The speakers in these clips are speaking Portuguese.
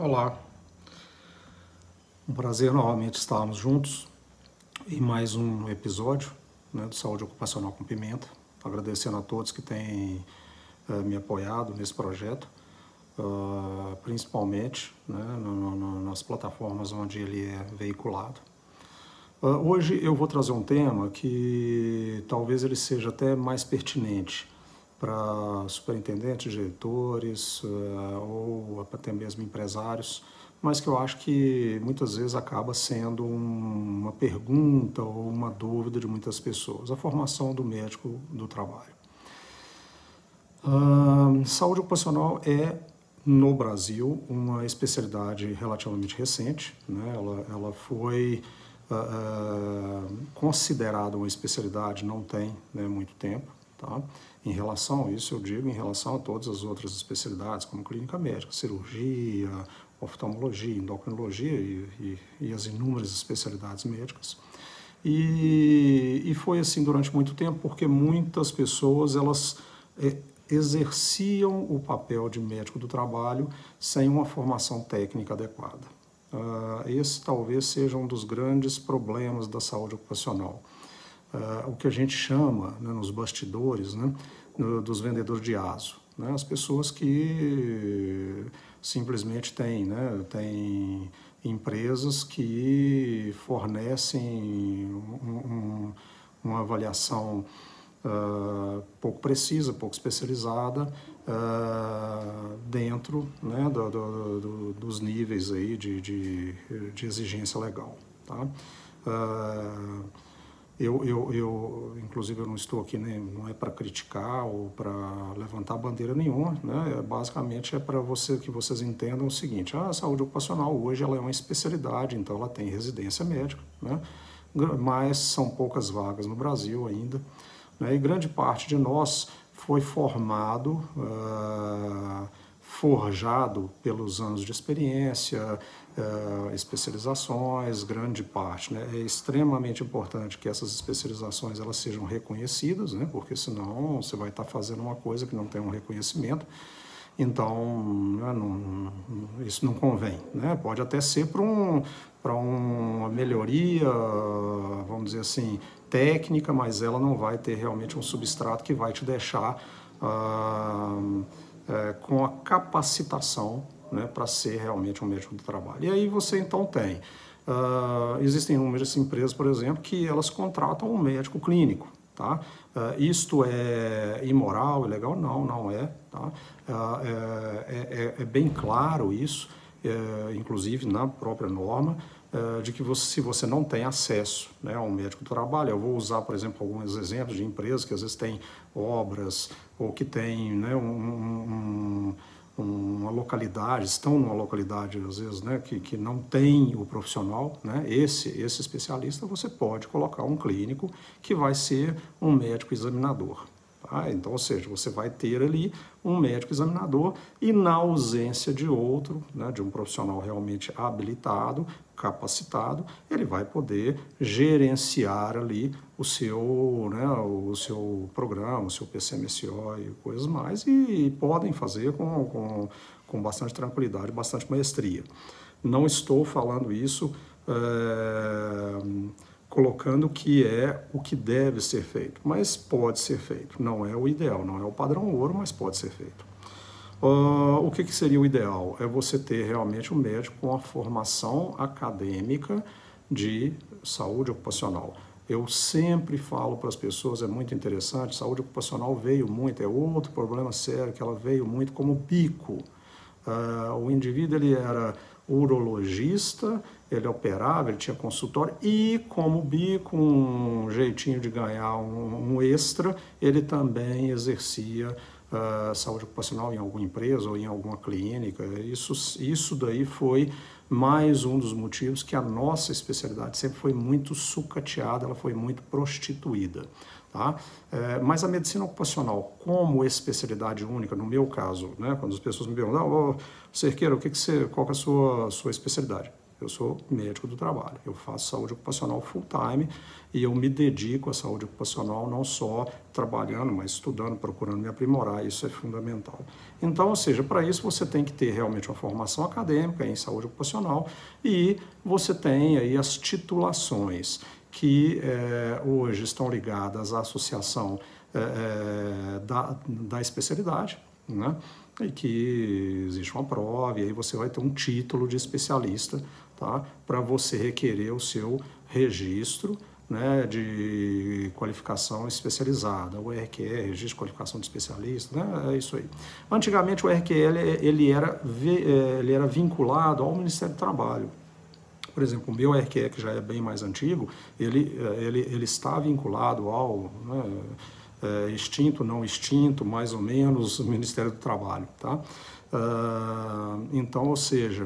Olá, um prazer novamente estarmos juntos em mais um episódio, do Saúde Ocupacional com Pimenta. Agradecendo a todos que têm me apoiado nesse projeto, principalmente nas plataformas onde ele é veiculado. Hoje eu vou trazer um tema que talvez ele seja até mais pertinente para superintendentes, diretores ou até mesmo empresários, mas que eu acho que muitas vezes acaba sendo uma pergunta ou uma dúvida de muitas pessoas: a formação do médico do trabalho. Saúde ocupacional é, no Brasil, uma especialidade relativamente recente, ela foi considerada uma especialidade não tem muito tempo. Tá? Em relação a isso, eu digo em relação a todas as outras especialidades, como clínica médica, cirurgia, oftalmologia, endocrinologia e as inúmeras especialidades médicas. E foi assim durante muito tempo, porque muitas pessoas elas exerciam o papel de médico do trabalho sem uma formação técnica adequada. Esse talvez seja um dos grandes problemas da saúde ocupacional. O que a gente chama, nos bastidores, dos vendedores de ASO. As pessoas que simplesmente têm empresas que fornecem uma avaliação pouco precisa, pouco especializada, dentro dos níveis aí de exigência legal. Tá? Inclusive, eu não estou aqui, não é para criticar ou para levantar bandeira nenhuma, basicamente é para que vocês entendam o seguinte: a saúde ocupacional hoje ela é uma especialidade, então ela tem residência médica, mas são poucas vagas no Brasil ainda, e grande parte de nós foi formado, forjado pelos anos de experiência, especializações, grande parte. É extremamente importante que essas especializações elas sejam reconhecidas, porque senão você vai estar fazendo uma coisa que não tem um reconhecimento, então isso não convém. Pode até ser para uma melhoria, vamos dizer assim, técnica, mas ela não vai ter realmente um substrato que vai te deixar com a capacitação para ser realmente um médico do trabalho. E aí você então tem, existem inúmeras empresas, por exemplo, que elas contratam um médico clínico. Tá? Isto é imoral, ilegal? Não, não é. Tá? É bem claro isso, inclusive na própria norma, de que se você não tem acesso a um médico do trabalho, eu vou usar, por exemplo, alguns exemplos de empresas que às vezes têm obras ou que têm uma localidade, estão numa localidade, às vezes, que não tem o profissional, esse especialista, você pode colocar um clínico que vai ser um médico examinador. Tá? Então, ou seja, você vai ter ali um médico examinador e na ausência de outro, de um profissional realmente habilitado, capacitado, ele vai poder gerenciar ali o seu programa, o seu PCMSO e coisas mais, e podem fazer com bastante tranquilidade, bastante maestria. Não estou falando isso colocando que é o que deve ser feito, mas pode ser feito. Não é o ideal, não é o padrão ouro, mas pode ser feito. O que seria o ideal? É você ter realmente um médico com a formação acadêmica de saúde ocupacional. Eu sempre falo para as pessoas, é muito interessante, saúde ocupacional veio muito, é outro problema sério, que ela veio muito como bico. O indivíduo ele era urologista, ele operava, ele tinha consultório e, como bico, um jeitinho de ganhar um extra, ele também exercia saúde ocupacional em alguma empresa ou em alguma clínica. Isso daí foi mais um dos motivos que a nossa especialidade sempre foi muito sucateada, ela foi muito prostituída. Tá? Mas a medicina ocupacional, como especialidade única, no meu caso, quando as pessoas me perguntam: Cerqueira, qual que é a sua especialidade? Eu sou médico do trabalho, eu faço saúde ocupacional full time e eu me dedico à saúde ocupacional não só trabalhando, mas estudando, procurando me aprimorar, isso é fundamental. Então, ou seja, para isso você tem que ter realmente uma formação acadêmica em saúde ocupacional e você tem aí as titulações que hoje estão ligadas à associação da especialidade, né? E que existe uma prova, e aí você vai ter um título de especialista, tá? Para você requerer o seu registro, né, de qualificação especializada, o RQE, Registro de Qualificação de Especialista, né, é isso aí. Antigamente o RQE ele era vinculado ao Ministério do Trabalho. Por exemplo, o meu RQE, que já é bem mais antigo, ele está vinculado ao... né, extinto, não extinto, mais ou menos, o Ministério do Trabalho, tá? Então, ou seja,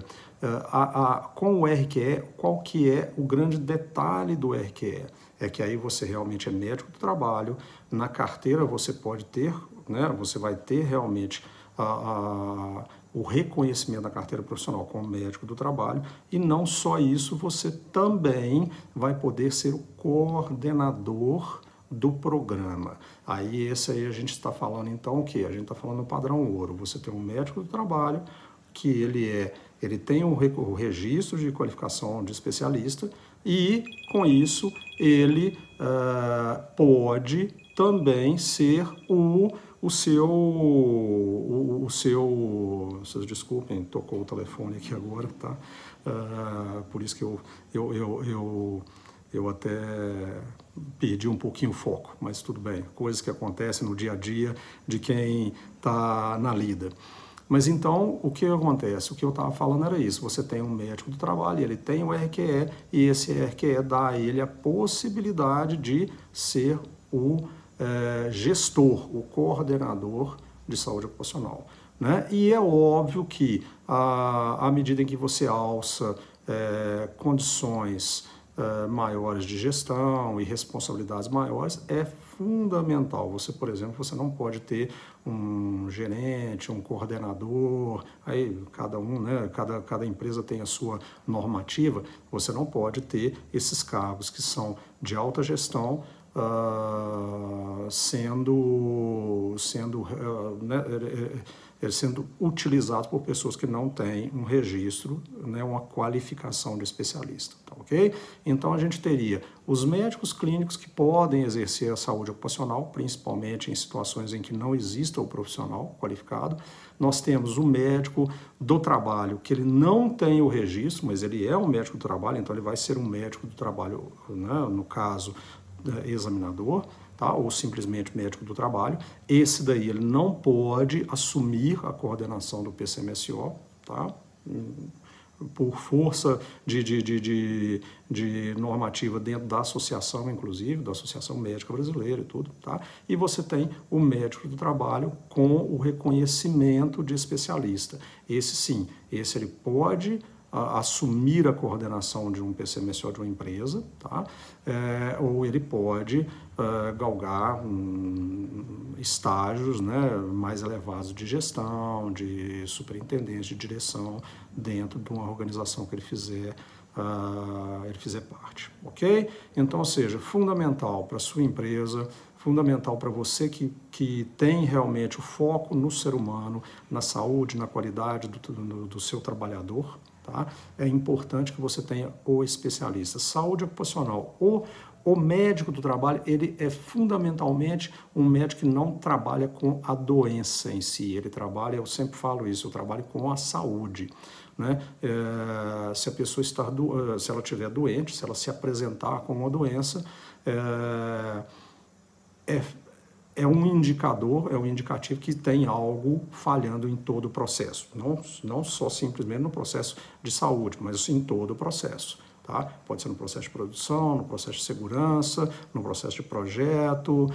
com o RQE, qual que é o grande detalhe do RQE? É que aí você realmente é médico do trabalho, na carteira você pode ter, né, você vai ter realmente o reconhecimento da carteira profissional como médico do trabalho, e não só isso, você também vai poder ser o coordenador do programa. Aí esse aí a gente está falando então o quê? A gente está falando do padrão ouro. Você tem um médico do trabalho que ele tem o registro de qualificação de especialista e com isso ele pode também ser vocês desculpem, tocou o telefone aqui agora, tá? Por isso que eu até perdi um pouquinho o foco, mas tudo bem, coisas que acontecem no dia a dia de quem está na lida. Mas então, o que acontece? O que eu estava falando era isso, você tem um médico do trabalho, ele tem o RQE, e esse RQE dá a ele a possibilidade de ser o gestor, o coordenador de saúde ocupacional, né? E é óbvio que, à medida em que você alça condições maiores de gestão e responsabilidades maiores, é fundamental. Você, por exemplo, você não pode ter um gerente, um coordenador, aí cada um, né, cada empresa tem a sua normativa, você não pode ter esses cargos que são de alta gestão sendo utilizados por pessoas que não têm um registro, né, uma qualificação de especialista, tá ok? Então a gente teria os médicos clínicos que podem exercer a saúde ocupacional, principalmente em situações em que não exista o profissional qualificado. Nós temos o médico do trabalho, que ele não tem o registro, mas ele é um médico do trabalho, então ele vai ser um médico do trabalho, né, no caso, examinador, tá? Ou simplesmente médico do trabalho. Esse daí ele não pode assumir a coordenação do PCMSO, tá? Por força de normativa dentro da associação, inclusive, da Associação Médica Brasileira e tudo, tá? E você tem o médico do trabalho com o reconhecimento de especialista. Esse sim, esse ele pode assumir a coordenação de um PCMSO de uma empresa, tá? Ou ele pode galgar estágios, né, mais elevados de gestão, de superintendência, de direção dentro de uma organização que ele fizer parte, ok? Então, ou seja, fundamental para a sua empresa, fundamental para você que tem realmente o foco no ser humano, na saúde, na qualidade do seu trabalhador, tá? É importante que você tenha o especialista. Saúde ocupacional, o médico do trabalho, ele é fundamentalmente um médico que não trabalha com a doença em si, ele trabalha, eu sempre falo isso, eu trabalho com a saúde, né? Se a pessoa se ela estiver doente, se ela se apresentar com uma doença, é um indicador, é um indicativo que tem algo falhando em todo o processo. Não só simplesmente no processo de saúde, mas em todo o processo. Tá? Pode ser no processo de produção, no processo de segurança, no processo de projeto,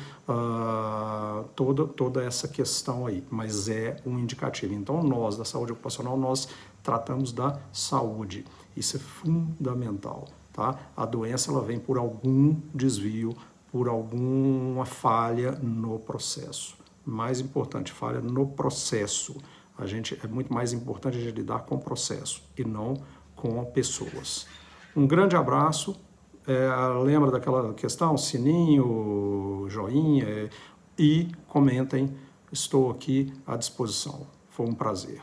toda essa questão aí, mas é um indicativo. Então, nós, da saúde ocupacional, nós tratamos da saúde. Isso é fundamental. Tá? A doença ela vem por algum desvio, por alguma falha no processo. Mais importante, falha no processo. É muito mais importante a gente lidar com o processo e não com pessoas. Um grande abraço, lembra daquela questão, sininho, joinha, e comentem, estou aqui à disposição. Foi um prazer.